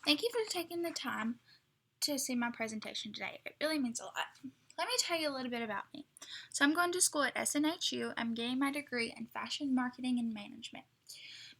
Thank you for taking the time to see my presentation today. It really means a lot. Let me tell you a little bit about me. So I'm going to school at SNHU. I'm getting my degree in fashion marketing and management.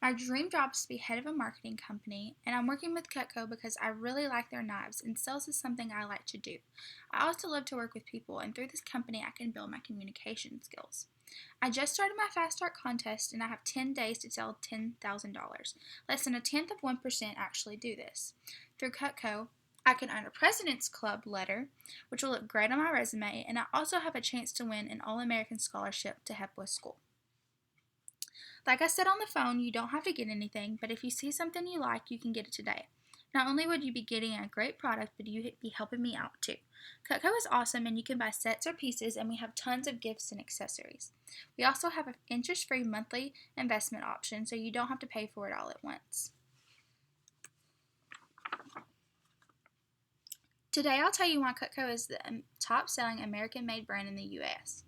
My dream job is to be head of a marketing company, and I'm working with Cutco because I really like their knives, and sales is something I like to do. I also love to work with people, and through this company I can build my communication skills. I just started my Fast Start contest, and I have 10 days to sell $10,000. Less than a tenth of 1% actually do this. Through Cutco, I can earn a President's Club letter, which will look great on my resume, and I also have a chance to win an All-American Scholarship to Hepworth School. Like I said on the phone, you don't have to get anything, but if you see something you like, you can get it today. Not only would you be getting a great product, but you'd be helping me out too. Cutco is awesome, and you can buy sets or pieces, and we have tons of gifts and accessories. We also have an interest-free monthly investment option, so you don't have to pay for it all at once. Today I'll tell you why Cutco is the top-selling American-made brand in the U.S.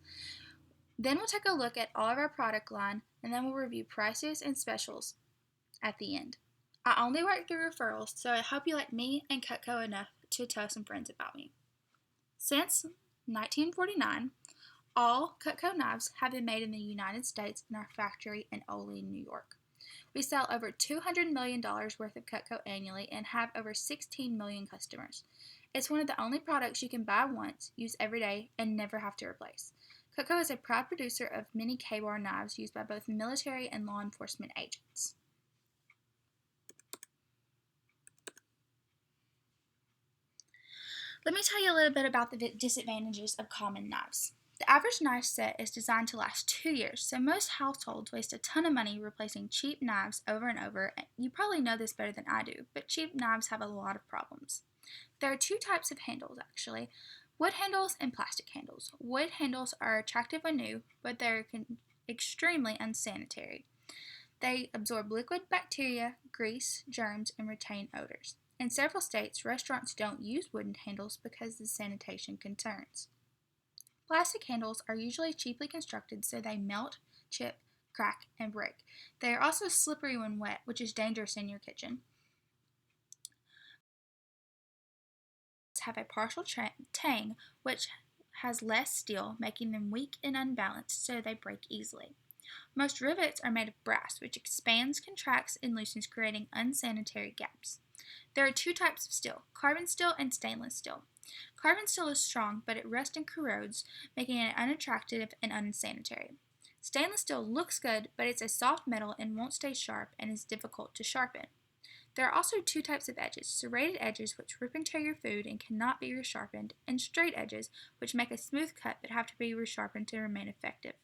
Then we'll take a look at all of our product line, and then we'll review prices and specials at the end. I only work through referrals, so I hope you like me and Cutco enough to tell some friends about me. Since 1949, all Cutco knives have been made in the United States in our factory in Olean, New York. We sell over $200 million worth of Cutco annually and have over 16 million customers. It's one of the only products you can buy once, use every day, and never have to replace. Cutco is a proud producer of many K-bar knives used by both military and law enforcement agents. Let me tell you a little bit about the disadvantages of common knives. The average knife set is designed to last 2 years, so most households waste a ton of money replacing cheap knives over and over. You probably know this better than I do, but cheap knives have a lot of problems. There are two types of handles, actually. Wood handles and plastic handles. Wood handles are attractive when new, but they're extremely unsanitary. They absorb liquid bacteria, grease, germs, and retain odors. In several states, restaurants don't use wooden handles because of sanitation concerns. Plastic handles are usually cheaply constructed so they melt, chip, crack, and break. They are also slippery when wet, which is dangerous in your kitchen. Have a partial tang, which has less steel, making them weak and unbalanced so they break easily. Most rivets are made of brass, which expands, contracts, and loosens, creating unsanitary gaps. There are two types of steel, carbon steel and stainless steel. Carbon steel is strong, but it rusts and corrodes, making it unattractive and unsanitary. Stainless steel looks good, but it's a soft metal and won't stay sharp and is difficult to sharpen. There are also two types of edges, serrated edges which rip into your food and cannot be resharpened, and straight edges which make a smooth cut but have to be resharpened to remain effective.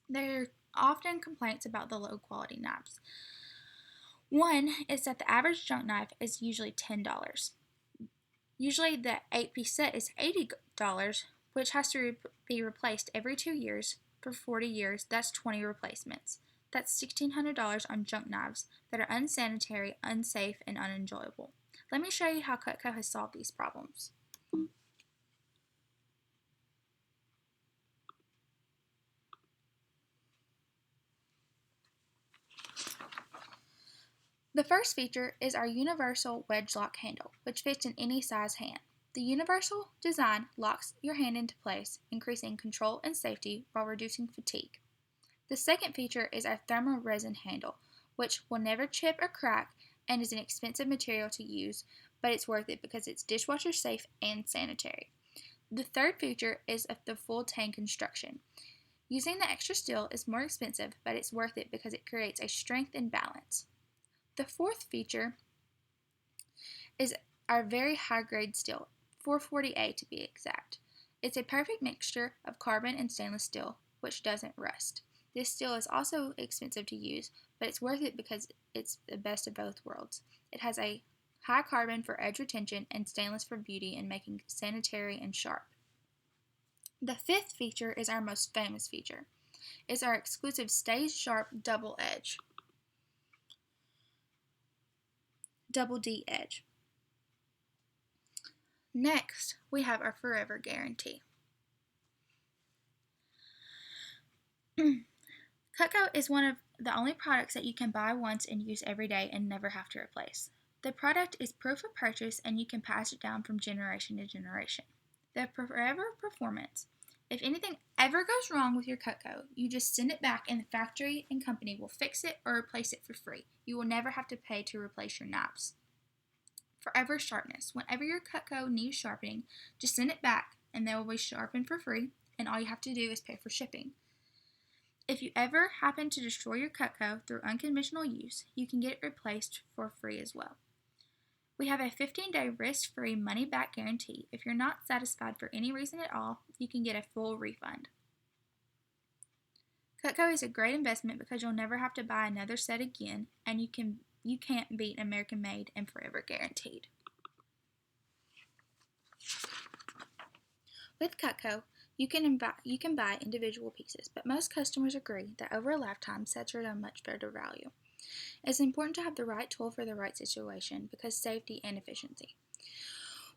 There are often complaints about the low quality knives. One is that the average junk knife is usually $10. Usually the 8-piece set is $80, which has to be replaced every 2 years. For 40 years, that's 20 replacements. That's $1,600 on junk knives that are unsanitary, unsafe, and unenjoyable. Let me show you how Cutco has solved these problems. The first feature is our universal wedge lock handle, which fits in any size hand. The universal design locks your hand into place, increasing control and safety while reducing fatigue. The second feature is our thermal resin handle, which will never chip or crack and is an expensive material to use, but it's worth it because it's dishwasher safe and sanitary. The third feature is the full tang construction. Using the extra steel is more expensive, but it's worth it because it creates a strength and balance. The fourth feature is our very high-grade steel, 440A to be exact. It's a perfect mixture of carbon and stainless steel, which doesn't rust. This steel is also expensive to use, but it's worth it because it's the best of both worlds. It has a high carbon for edge retention and stainless for beauty and making sanitary and sharp. The fifth feature is our most famous feature. It's our exclusive Stay Sharp Double D edge. Next, we have our Forever Guarantee. Cutco is one of the only products that you can buy once and use every day and never have to replace. The product is proof of purchase and you can pass it down from generation to generation. The Forever Performance. If anything ever goes wrong with your Cutco, you just send it back and the factory and company will fix it or replace it for free. You will never have to pay to replace your knives. Forever Sharpness. Whenever your Cutco needs sharpening, just send it back and they will be sharpened for free, and all you have to do is pay for shipping. If you ever happen to destroy your Cutco through unconventional use, you can get it replaced for free as well. We have a 15-day risk-free money-back guarantee. If you're not satisfied for any reason at all, you can get a full refund. Cutco is a great investment because you'll never have to buy another set again, and you can't beat American-made and forever guaranteed. With Cutco, you can buy individual pieces, but most customers agree that over a lifetime, sets are a much better value. It's important to have the right tool for the right situation because safety and efficiency.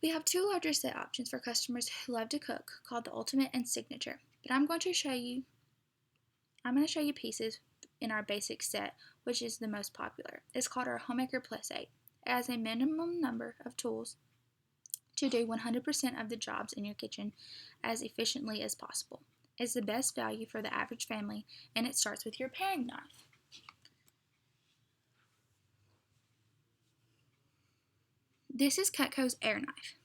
We have two larger set options for customers who love to cook called the Ultimate and Signature, but I'm going to show you pieces in our basic set, which is the most popular. It's called our Homemaker Plus 8. It has a minimum number of tools to do 100% of the jobs in your kitchen as efficiently as possible. It's the best value for the average family, and it starts with your paring knife. This is Cutco's Air Knife.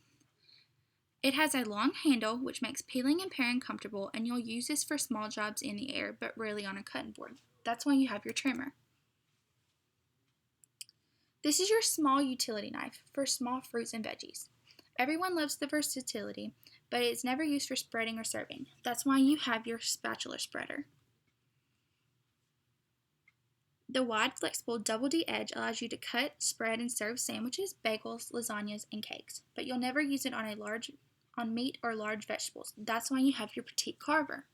It has a long handle which makes peeling and paring comfortable, and you'll use this for small jobs in the air but rarely on a cutting board. That's why you have your trimmer. This is your small utility knife for small fruits and veggies. Everyone loves the versatility, but it's never used for spreading or serving. That's why you have your spatula spreader. The wide, flexible double D edge allows you to cut, spread, and serve sandwiches, bagels, lasagnas, and cakes, but you'll never use it on meat or large vegetables. That's why you have your petite carver.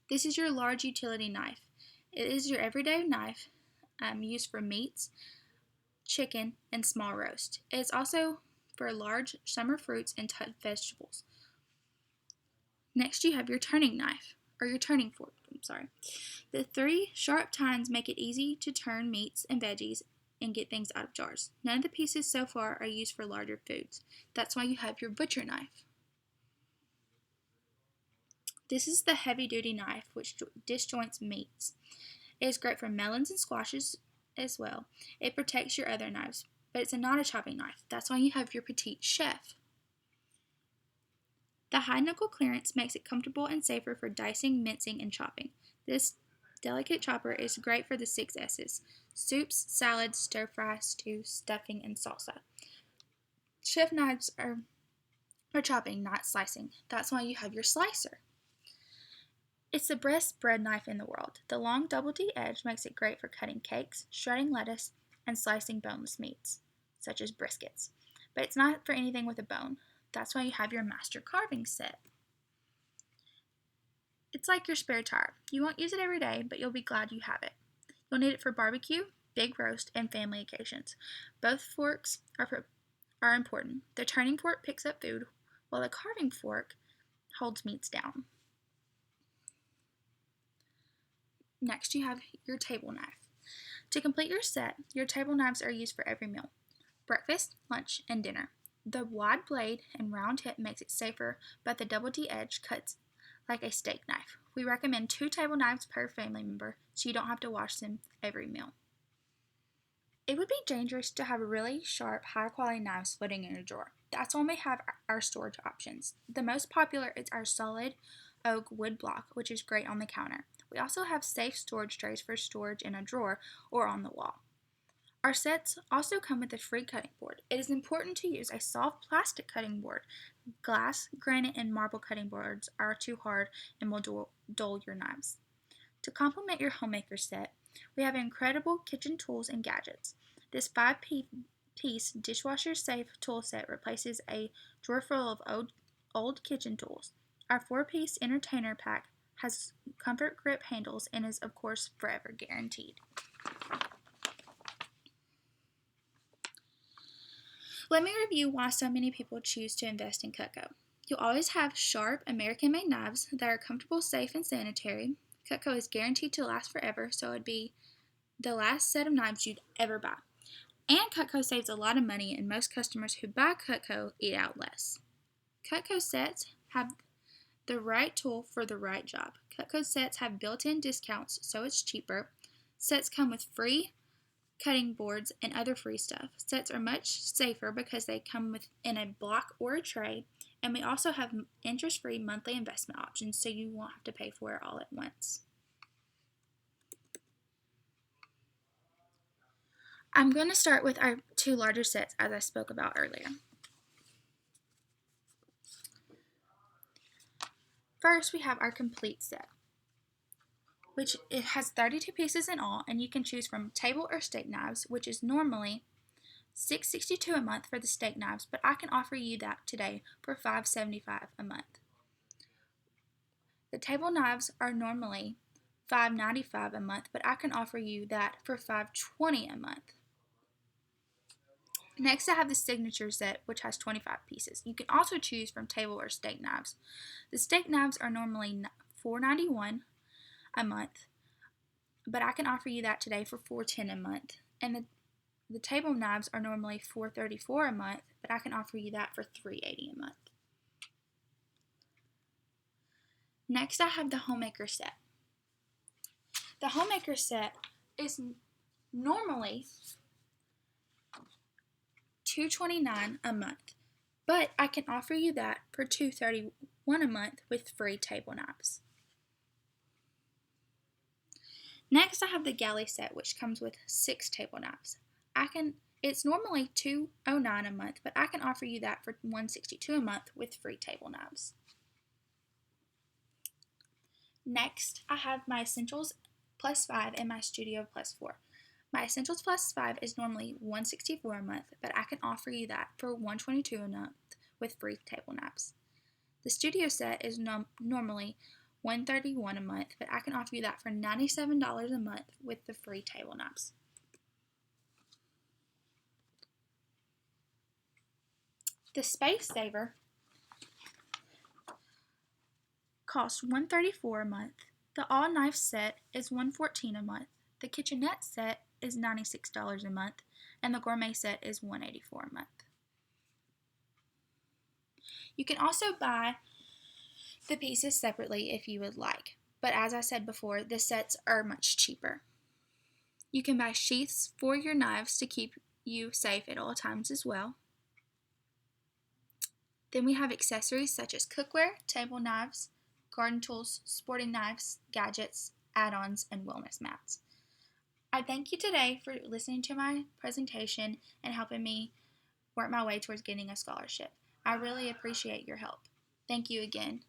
This is your large utility knife. It is your everyday knife used for meats, chicken, and small roast. It is also for large summer fruits and tough vegetables. Next, you have your turning knife, or your turning fork. The three sharp tines make it easy to turn meats and veggies and get things out of jars. None of the pieces so far are used for larger foods. That's why you have your butcher knife. This is the heavy-duty knife which disjoints meats. It is great for melons and squashes as well. It protects your other knives, but it's not a chopping knife. That's why you have your petite chef. The high knuckle clearance makes it comfortable and safer for dicing, mincing, and chopping. This delicate chopper is great for the 6 S's: soups, salads, stir-fry, stew, stuffing, and salsa. Chef knives are for chopping, not slicing. That's why you have your slicer. It's the best bread knife in the world. The long double D edge makes it great for cutting cakes, shredding lettuce, and slicing boneless meats, such as briskets. But it's not for anything with a bone. That's why you have your master carving set. It's like your spare tire. You won't use it every day, but you'll be glad you have it. You'll need it for barbecue, big roast, and family occasions. Both forks are important. The turning fork picks up food, while the carving fork holds meats down. Next, you have your table knife. To complete your set, your table knives are used for every meal: breakfast, lunch, and dinner. The wide blade and round tip makes it safer, but the double D edge cuts like a steak knife. We recommend 2 table knives per family member, so you don't have to wash them every meal. It would be dangerous to have really sharp, high-quality knives floating in a drawer. That's why we have our storage options. The most popular is our solid oak wood block, which is great on the counter. We also have safe storage trays for storage in a drawer or on the wall. Our sets also come with a free cutting board. It is important to use a soft plastic cutting board. Glass, granite, and marble cutting boards are too hard and will dull your knives. To complement your homemaker set, we have incredible kitchen tools and gadgets. This 5-piece dishwasher-safe tool set replaces a drawer full of old kitchen tools. Our 4-piece entertainer pack has comfort grip handles and is, of course, forever guaranteed. Let me review why so many people choose to invest in Cutco. You'll always have sharp, American-made knives that are comfortable, safe, and sanitary. Cutco is guaranteed to last forever, so it'd be the last set of knives you'd ever buy. And Cutco saves a lot of money, and most customers who buy Cutco eat out less. Cutco sets have the right tool for the right job. Cutco sets have built-in discounts, so it's cheaper. Sets come with free cutting boards and other free stuff. Sets are much safer because they come in a block or a tray, and we also have interest-free monthly investment options, so you won't have to pay for it all at once. I'm going to start with our two larger sets as I spoke about earlier. First, we have our complete set, which it has 32 pieces in all, and you can choose from table or steak knives, which is normally $6.62 a month for the steak knives, but I can offer you that today for $5.75 a month. The table knives are normally $5.95 a month, but I can offer you that for $5.20 a month. Next, I have the signature set, which has 25 pieces. You can also choose from table or steak knives. The steak knives are normally $4.91 a month, but I can offer you that today for $4.10 a month. And the table knives are normally $4.34 a month, but I can offer you that for $3.80 a month. Next, I have the homemaker set. The homemaker set is normally $2.29 a month, but I can offer you that for $2.31 a month with free table knives. Next, I have the galley set, which comes with 6 table knives. It's normally $2.09 a month, but I can offer you that for $1.62 a month with free table knives. Next, I have my Essentials Plus 5 and my Studio Plus 4. My Essentials Plus 5 is normally $1.64 a month, but I can offer you that for $1.22 a month with free table knives. The Studio set is normally $1.31 a month, but I can offer you that for $97 a month with the free table knives. The Space Saver costs $1.34 a month. The All Knife set is $1.14 a month. The Kitchenette set is $96 a month, and the Gourmet set is $1.84 a month. You can also buy the pieces separately if you would like, but as I said before, the sets are much cheaper. You can buy sheaths for your knives to keep you safe at all times as well. Then we have accessories such as cookware, table knives, garden tools, sporting knives, gadgets, add-ons, and wellness mats. I thank you today for listening to my presentation and helping me work my way towards getting a scholarship. I really appreciate your help. Thank you again.